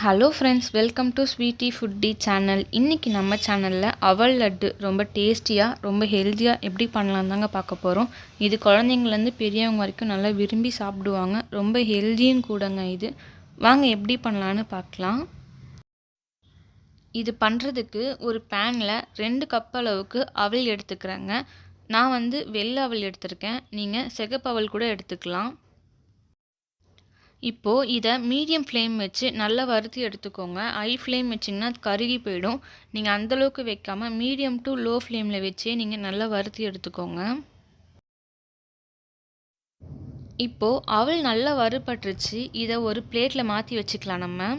Hello friends, welcome to Sweety Foodie channel. இன்றைக்கி நம்ம சேனலில் அவல் லட்டு ரொம்ப டேஸ்டியாக ரொம்ப ஹெல்த்தியாக எப்படி பண்ணலாம் தாங்க பார்க்க போகிறோம். இது குழந்தைங்கள்லேருந்து பெரியவங்க வரைக்கும் நல்லா விரும்பி சாப்பிடுவாங்க. ரொம்ப ஹெல்த்தியும் கூடங்க இது. வாங்க எப்படி பண்ணலான்னு பார்க்கலாம். இது பண்ணுறதுக்கு ஒரு பேனில் 2 கப் அளவுக்கு அவல் எடுத்துக்கிறேங்க. நான் வெள்ளை அவல் எடுத்திருக்கேன். நீங்கள் சிகப்பு அவல் கூட எடுத்துக்கலாம். இப்போது இதை மீடியம் ஃப்ளேம் வச்சு நல்லா வறுத்து எடுத்துக்கோங்க. ஹை ஃப்ளேம் வச்சிங்கன்னா அது கருகி போயிடும். நீங்கள் அந்தளவுக்கு வைக்காமல் மீடியம் டு லோ ஃப்ளேமில் வச்சே நீங்கள் நல்லா வறுத்து எடுத்துக்கோங்க. இப்போது அவல் நல்லா வறுபட்டுருச்சு. இதை ஒரு பிளேட்டில் மாற்றி வச்சுக்கலாம் நம்ம.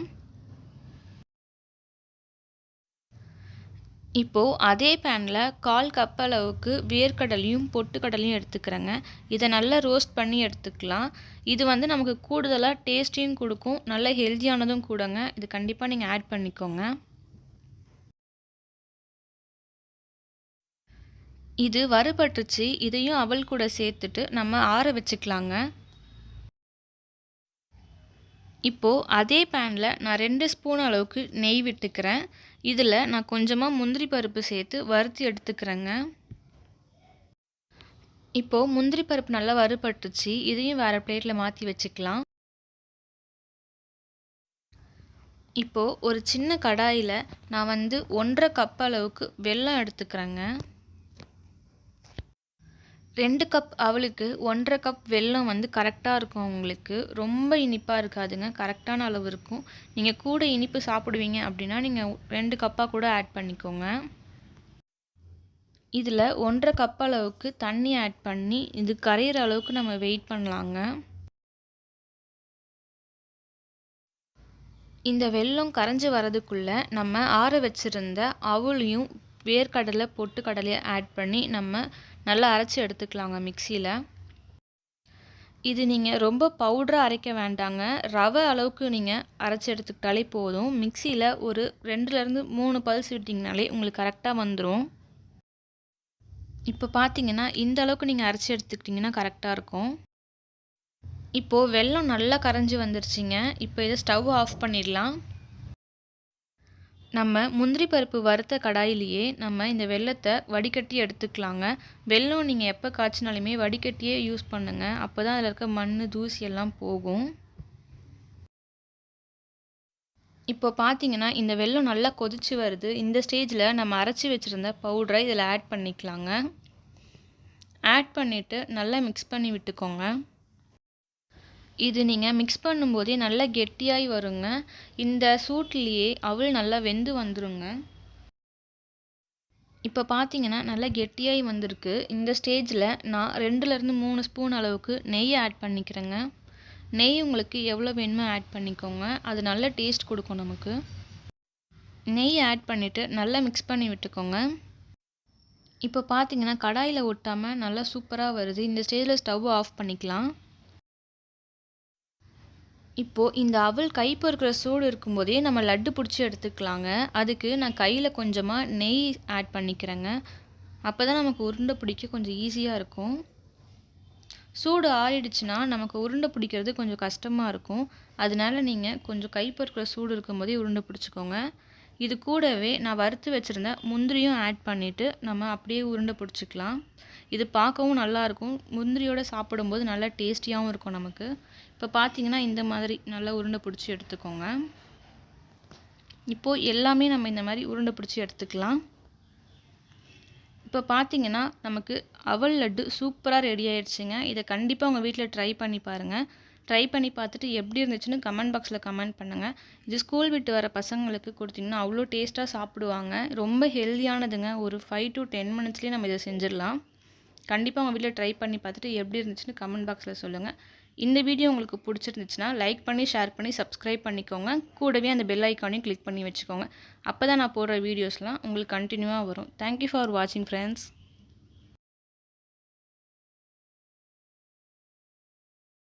இப்போது அதே பேனில் 1/4 கப் அளவுக்கு வேர்க்கடலையும் பொட்டுக்கடலையும் எடுத்துக்கிறேங்க. இதை நல்லா ரோஸ்ட் பண்ணி எடுத்துக்கலாம். இது நமக்கு கூடுதலாக டேஸ்ட்டையும் கொடுக்கும், நல்ல ஹெல்த்தியானதும் கூடங்க. இது கண்டிப்பாக நீங்கள் ஆட் பண்ணிக்கோங்க. இது வறுபட்டுச்சு. இதையும் அவல் கூட சேர்த்துட்டு நம்ம ஆற வச்சுக்கலாங்க. இப்போது அதே பேனில் நான் 2 ஸ்பூன் அளவுக்கு நெய் விட்டுக்கிறேன். இதில் நான் கொஞ்சமாக முந்திரி பருப்பு சேர்த்து வறுத்து எடுத்துக்கிறேங்க. இப்போது முந்திரி பருப்பு நல்லா வறுபட்டுச்சு. இதையும் வேறு பிளேட்டில் மாற்றி வச்சுக்கலாம். இப்போது ஒரு சின்ன கடாயில் நான் 1/2 கப் அளவுக்கு வெல்லம் எடுத்துக்கிறேங்க. 2 கப் அவலுக்கு 1/2 கப் வெல்லம் கரெக்டாக இருக்கும் உங்களுக்கு. ரொம்ப இனிப்பாக இருக்காதுங்க, கரெக்டான அளவு இருக்கும். நீங்கள் கூட இனிப்பு சாப்பிடுவீங்க அப்படின்னா நீங்கள் 2 கப்பாக கூட ஆட் பண்ணிக்கோங்க. இதில் 1/2 கப் அளவுக்கு தண்ணி ஆட் பண்ணி இது கரையிற அளவுக்கு நம்ம வெயிட் பண்ணலாங்க. இந்த வெல்லம் கரைஞ்சி வரதுக்குள்ளே நம்ம ஆற வச்சுருந்த அவளையும் வேர்க்கடலை பொட்டுக்கடலையை ஆட் பண்ணி நம்ம நல்லா அரைச்சி எடுத்துக்கலாங்க மிக்சியில். இது நீங்கள் ரொம்ப பவுடராக அரைக்க வேண்டாங்க, ரவை அளவுக்கு நீங்கள் அரைச்சி எடுத்துக்கிட்டாலே போதும். மிக்சியில் ஒரு 2லேருந்து 3 பல்ஸ் விட்டிங்கனாலே உங்களுக்கு கரெக்டாக வந்துடும். இப்போ பார்த்தீங்கன்னா இந்த அளவுக்கு நீங்கள் அரைச்சி எடுத்துக்கிட்டிங்கன்னா கரெக்டாக இருக்கும். இப்போது வெல்லம் நல்லா கரைஞ்சி வந்துருச்சுங்க. இப்போ இதை ஸ்டவ் ஆஃப் பண்ணிடலாம். நம்ம முந்திரி பருப்பு வறுத்த கடாயிலேயே நம்ம இந்த வெல்லத்தை வடிகட்டி எடுத்துக்கலாங்க. வெல்லம் நீங்கள் எப்போ காய்ச்சினாலுமே வடிகட்டியே யூஸ் பண்ணுங்கள். அப்போ தான் அதில் இருக்க மண் தூசி எல்லாம் போகும். இப்போ பார்த்தீங்கன்னா இந்த வெல்லம் நல்லா கொதிச்சு வருது. இந்த ஸ்டேஜில் நம்ம அரைச்சி வச்சுருந்த பவுடரை இதில் ஆட் பண்ணிக்கலாங்க. ஆட் பண்ணிவிட்டு நல்லா மிக்ஸ் பண்ணி விட்டுக்கோங்க. இது நீங்கள் மிக்ஸ் பண்ணும்போதே நல்லா கெட்டியாகி வருங்க. இந்த சூட்லேயே அவல் நல்லா வெந்து வந்துருங்க. இப்போ பார்த்தீங்கன்னா நல்லா கெட்டியாகி வந்திருக்கு. இந்த ஸ்டேஜில் நான் 2லேருந்து 3 ஸ்பூன் அளவுக்கு நெய் ஆட் பண்ணிக்கிறேங்க. நெய் உங்களுக்கு எவ்வளோ வேணுமோ ஆட் பண்ணிக்கோங்க. அது நல்ல டேஸ்ட் கொடுக்கும் நமக்கு. நெய் ஆட் பண்ணிவிட்டு நல்லா மிக்ஸ் பண்ணி விட்டுக்கோங்க. இப்போ பார்த்தீங்கன்னா கடாயில் ஒட்டாமல் நல்லா சூப்பராக வருது. இந்த ஸ்டேஜில் ஸ்டவ் ஆஃப் பண்ணிக்கலாம். இப்போது இந்த அவல் கை பொறுக்கிற சூடு இருக்கும்போதே நம்ம லட்டு பிடிச்சி எடுத்துக்கலாங்க. அதுக்கு நான் கையில் கொஞ்சமாக நெய் ஆட் பண்ணிக்கிறேங்க. அப்போ தான் நமக்கு உருண்டை பிடிக்க கொஞ்சம் ஈஸியாக இருக்கும். சூடு ஆறிடுச்சுன்னா நமக்கு உருண்டை பிடிக்கிறது கொஞ்சம் கஷ்டமாக இருக்கும். அதனால நீங்கள் கொஞ்சம் கை பொறுக்கிற சூடு இருக்கும்போதே உருண்டை பிடிச்சிக்கோங்க. இது கூடவே நான் வறுத்து வச்சுருந்த முந்திரியும் ஆட் பண்ணிவிட்டு நம்ம அப்படியே உருண்டை பிடிச்சிக்கலாம். இது பார்க்கவும் நல்லாயிருக்கும். முந்திரியோடு சாப்பிடும்போது நல்லா டேஸ்டியாகவும் இருக்கும் நமக்கு. இப்போ பார்த்தீங்கன்னா இந்த மாதிரி நல்லா உருண்டை பிடிச்சி எடுத்துக்கோங்க. இப்போது எல்லாமே நம்ம இந்த மாதிரி உருண்டை பிடிச்சி எடுத்துக்கலாம். இப்போ பார்த்தீங்கன்னா நமக்கு அவல் லட்டு சூப்பராக ரெடி ஆயிடுச்சுங்க. இதை கண்டிப்பாக உங்கள் வீட்டில் ட்ரை பண்ணி பாருங்கள். ட்ரை பண்ணி பார்த்துட்டு எப்படி இருந்துச்சுன்னு கமெண்ட் பாக்ஸில் கமெண்ட் பண்ணுங்கள். இது ஸ்கூல் விட்டு வர பசங்களுக்கு கொடுத்திங்கன்னா அவ்வளோ டேஸ்ட்டாக சாப்பிடுவாங்க. ரொம்ப ஹெல்த்தியானதுங்க. ஒரு 5 to 10 மினிட்ஸ்லேயே நம்ம இதை செஞ்சிடலாம். கண்டிப்பாக உங்கள் வீட்டில் ட்ரை பண்ணி பார்த்துட்டு எப்படி இருந்துச்சுன்னு கமெண்ட் பாக்ஸில் சொல்லுங்கள். இந்த வீடியோ உங்களுக்கு பிடிச்சிருந்துச்சுன்னா லைக் பண்ணி ஷேர் பண்ணி சப்ஸ்கிரைப் பண்ணிக்கோங்க. கூடவே அந்த பெல் ஐக்கானையும் கிளிக் பண்ணி வச்சுக்கோங்க. அப்போ தான் நான் போடுற வீடியோஸ்லாம் உங்களுக்கு கண்டினியூவாக வரும். தேங்க்யூ ஃபார் வாட்சிங் ஃப்ரெண்ட்ஸ்.